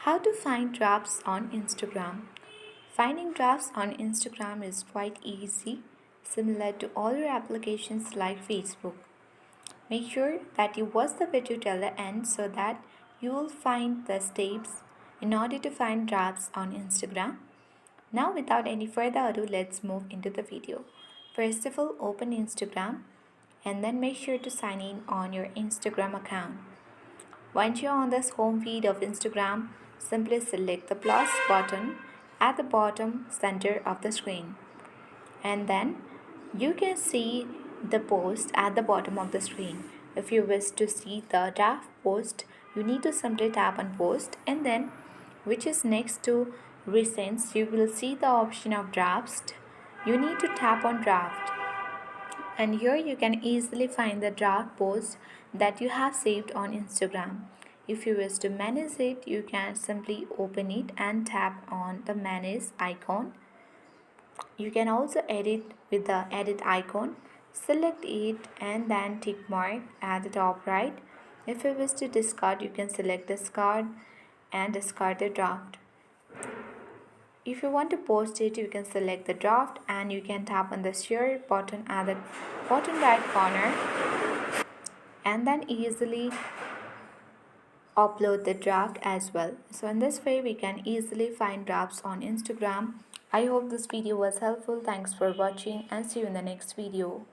How to find drafts on Instagram. Finding drafts on Instagram is quite easy, similar to all your applications like Facebook. Make sure that you watch the video till the end so that you will find the steps in order to find drafts on Instagram. Now, without any further ado, let's move into the video. First of all, open Instagram and then make sure to sign in on your Instagram account. Once you're on this home feed of Instagram, simply select the plus button at the bottom center of the screen. And then you can see the post at the bottom of the screen. If you wish to see the draft post, you need to simply tap on post and then which is next to recents, you will see the option of drafts. You need to tap on draft and here you can easily find the draft post that you have saved on Instagram. If you wish to manage it, you can simply open it and tap on the manage icon. You can also edit with the edit icon. Select it and then tick mark at the top right. If you wish to discard, you can select discard and discard the draft. If you want to post it, you can select the draft and you can tap on the share button at the bottom right corner and then easily upload the draft as well. So in this way we can easily find drafts on Instagram. I hope this video was helpful. Thanks for watching and see you in the next video.